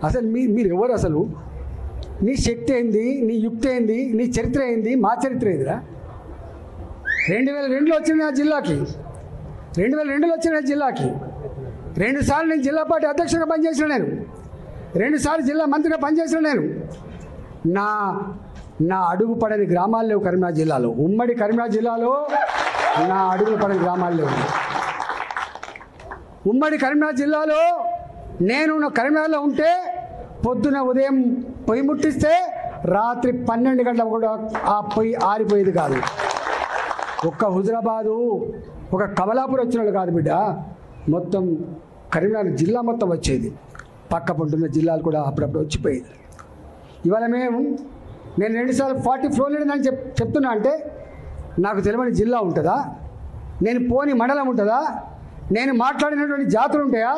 అసలు మీరు ఎవరు? అసలు నీ శక్తి ఏంది, నీ యుక్తి ఏంది, నీ చరిత్ర ఏంది, మా చరిత్ర ఏందిరా? 2002లో వచ్చిన నా జిల్లాకి 2002లో వచ్చిన జిల్లాకి 2 సార్లు నేను జిల్లా పార్టీ అధ్యక్షుడిగా పనిచేసిన, నేను 2 సార్లు జిల్లా మంత్రిగా పనిచేసిన, నేను నా అడుగు పడని గ్రామాలు లేవు కరీంనగర్ జిల్లాలో. ఉమ్మడి కరీంనగర్ జిల్లాలో నా అడుగు పడని గ్రామాలు లేవు. ఉమ్మడి కరీంనగర్ జిల్లాలో నేను కరీంనగర్లో ఉంటే పొద్దున ఉదయం పొయ్యి ముట్టిస్తే రాత్రి 12 గంటలకు కూడా ఆ పొయ్యి ఆరిపోయేది కాదు. ఒక్క హుజరాబాదు, ఒక కమలాపూర్ వచ్చిన వాళ్ళు కాదు బిడ్డ, మొత్తం కరీంనగర్ జిల్లా మొత్తం వచ్చేది. పక్క పంటున్న జిల్లాలు కూడా అప్పుడప్పుడు వచ్చిపోయేది. ఇవాళ నేను 2 సార్లు 40 ఫ్లోర్ లేదని చెప్తున్నా అంటే నాకు తెలియని జిల్లా ఉంటుందా? నేను పోని మండలం ఉంటుందా? నేను మాట్లాడినటువంటి జాతులు ఉంటాయా?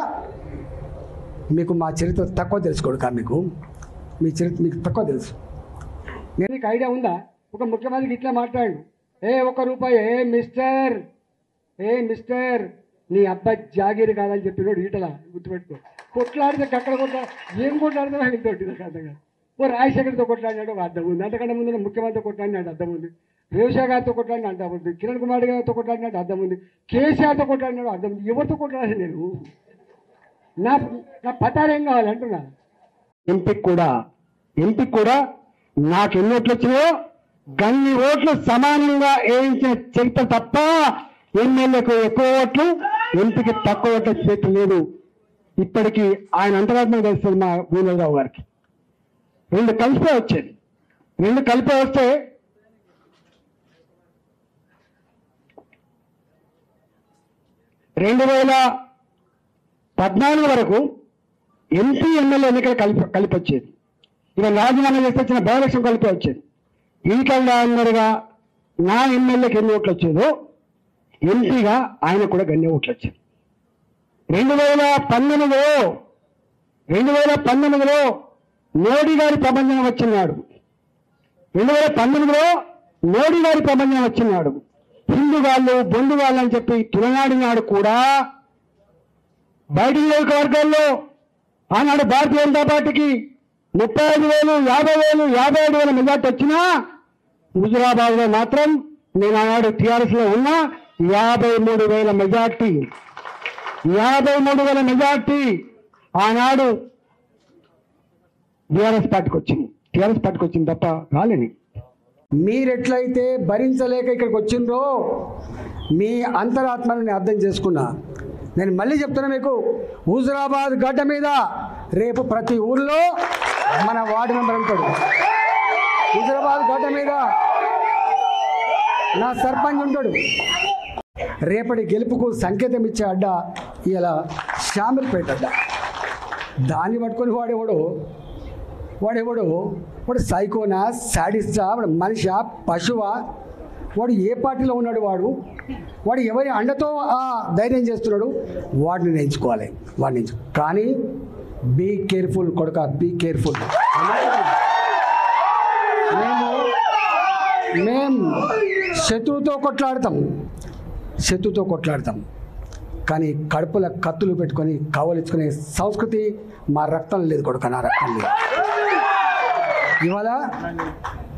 మీకు మా చరిత్ర తక్కువ తెలుసుకోడు మీకు మీ చరిత్ర మీకు తక్కువ తెలుసు. నేను నీకు ఐడియా ఉందా? ఒక ముఖ్యమంత్రికి ఇట్లా మాట్లాడు, ₹1 మిస్టర్ నీ అబ్బాయి జాగీరు కాదని చెప్పినోడు ఈటలా గుర్తుపెట్టుకో. కొట్లాడితే అక్కడ ఏం కొట్లాడితే వెళ్తాడు నాకు అర్థం కాదు. రాజశేఖర్తో కొట్లాడినాడు ఒక అర్థం ఉంది, అంతకంటే ముందు ముఖ్యమంత్రితో కొట్లాడినాడు అర్థం ఉంది, రేవంత్ గారితో కొట్లాడిన అర్థం ఉంది, కిరణ్ కుమార్ గారితో కొట్లాడినట్టు అర్థం ఉంది, కేసీఆర్తో కొట్లాడినాడు అర్థం ఉంది. ఎవరితో కొట్లాడాలి? నేను నా పట్టాలు ఏం కావాలి అంటున్నా. ఎంపీకి కూడా నాకు ఎన్ని ఓట్లు వచ్చినాయో గన్ని ఓట్లు సమానంగా వేయించిన చరిత్ర తప్ప ఎమ్మెల్యేకు ఎక్కువ ఓట్లు, ఎంపీకి తక్కువ ఓట్ల చరిత్ర లేదు. ఇప్పటికీ ఆయన అంతరాత్మ తెలుస్తుంది మా భూమరావు గారికి. 2 కలిపే వచ్చేది. 2 కలిపే వస్తే 2014 వరకు ఎంపీ ఎమ్మెల్యే ఎన్నికలు కలిపి వచ్చేది. ఇక రాజీనామా చేస్తే వచ్చిన బై ఎలక్షన్ కలిపి వచ్చేది. ఈటలుగా నా ఎమ్మెల్యేకి ఎన్ని ఓట్లు వచ్చేదో ఎంపీగా ఆయన కూడా గన్ని ఓట్లు వచ్చేది. 2019లో మోడీ గారి ప్రపంచం వచ్చినాడు. 2019లో మోడీ గారి ప్రపంచం వచ్చినాడు. హిందూగాళ్ళు బొందుగాళ్ళు అని చెప్పి తులనాడినాడు కూడా. బయట నియోజకవర్గాల్లో ఆనాడు భారతీయ జనతా పార్టీకి 35,000, 50,000, 57,000 మెజార్టీ వచ్చినా హుజురాబాద్లో మాత్రం నేను ఆనాడు టీఆర్ఎస్లో ఉన్న 53,000 మెజార్టీ. 53,000 మెజార్టీ ఆనాడు టీఆర్ఎస్ పార్టీకి వచ్చింది తప్ప రాలేని. మీరెట్లయితే భరించలేక ఇక్కడికి వచ్చిండ్రో మీ అంతరాత్మను నేను అర్థం చేసుకున్నా. నేను మళ్ళీ చెప్తున్నా మీకు, హుజురాబాద్ గడ్డ మీద రేపు ప్రతి ఊళ్ళో మన వార్డు మెంబర్ ఉంటాడు. హుజురాబాద్ గడ్డ మీద నా సర్పంచ్ ఉంటాడు. రేపటి గెలుపుకు సంకేతం ఇచ్చే అడ్డ ఇలా షామిల్పేట అడ్డ. దాన్ని పట్టుకొని వాడు సైకోనా, సాడిస్టా, వాడు మనిషా, పశువా, వాడు ఏ పార్టీలో ఉన్నాడు, వాడు ఎవరి అండతో ధైర్యం చేస్తున్నాడు, వాడిని ఎంచుకోవాలి. కానీ బీ కేర్ఫుల్ కొడుక, బీ కేర్ఫుల్. మేము శత్రువుతో కొట్లాడతాం కానీ కడుపుల కత్తులు పెట్టుకొని కావలించుకునే సంస్కృతి మా రక్తం లేదు కొడుక, నా రక్తం లేదు. ఇవాళ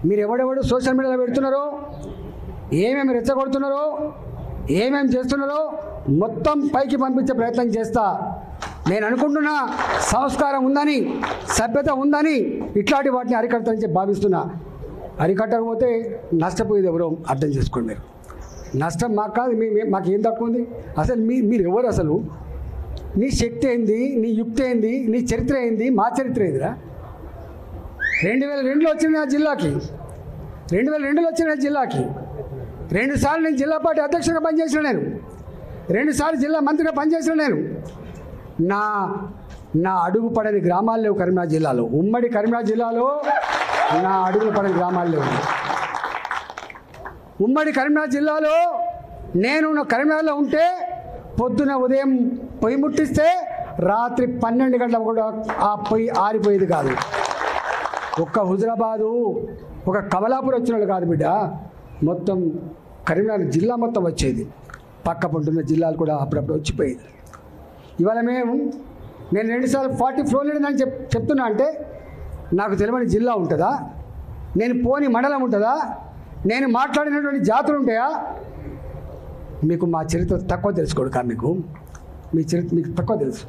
మీరు ఎవడెవడు సోషల్ మీడియాలో పెడుతున్నారో, ఏమేమి రెచ్చగొడుతున్నారో, ఏమేమి చేస్తున్నారో మొత్తం పైకి పంపించే ప్రయత్నం చేస్తా. నేను అనుకుంటున్నా సంస్కారం ఉందని, సభ్యత ఉందని ఇట్లాంటి వాటిని అరికడతానని చెప్పి భావిస్తున్నా. అరికట్టకపోతే నష్టపోయేది ఎవరో అర్థం చేసుకోండి. మీరు నష్టం మాకు కాదు, మాకేం తక్కువ ఉంది? అసలు మీరు ఎవరు? అసలు నీ శక్తి ఏంది, నీ యుక్తి ఏంది, నీ చరిత్ర ఏంది, మా చరిత్ర ఏందిరా? 2002లో వచ్చిన నా జిల్లాకి 2 సార్లు నేను జిల్లా పార్టీ అధ్యక్షుడిగా పనిచేసిన, నేను 2 సార్లు జిల్లా మంత్రిగా పనిచేసిన, నేను నా అడుగు పడని గ్రామాలు లేవు కరీంనగర్ జిల్లాలో. ఉమ్మడి కరీంనగర్ జిల్లాలో నా అడుగు పడని గ్రామాలు లేవు. ఉమ్మడి కరీంనగర్ జిల్లాలో నేను కరీంనగర్లో ఉంటే పొద్దున ఉదయం పొయ్యి ముట్టిస్తే రాత్రి 12 గంటలకు కూడా ఆ పొయ్యి ఆరిపోయేది కాదు. ఒక్క హుజరాబాదు, ఒక కమలాపూర్ వచ్చిన వాళ్ళు కాదు బిడ్డ, మొత్తం కరీంనగర్ జిల్లా మొత్తం వచ్చేది. పక్క పంటున్న జిల్లాలు కూడా అప్పుడప్పుడు వచ్చిపోయేది. ఇవాళ నేను 2 సార్లు 40 ఫ్లోర్ లీడర్ చెప్తున్నా అంటే నాకు తెలియని జిల్లా ఉంటుందా? నేను పోని మండలం ఉంటుందా? నేను మాట్లాడినటువంటి జాతులు ఉంటాయా? మీకు మా చరిత్ర తక్కువ తెలుసుకోడు కా, మీకు మీ చరిత్ర మీకు తక్కువ తెలుసు.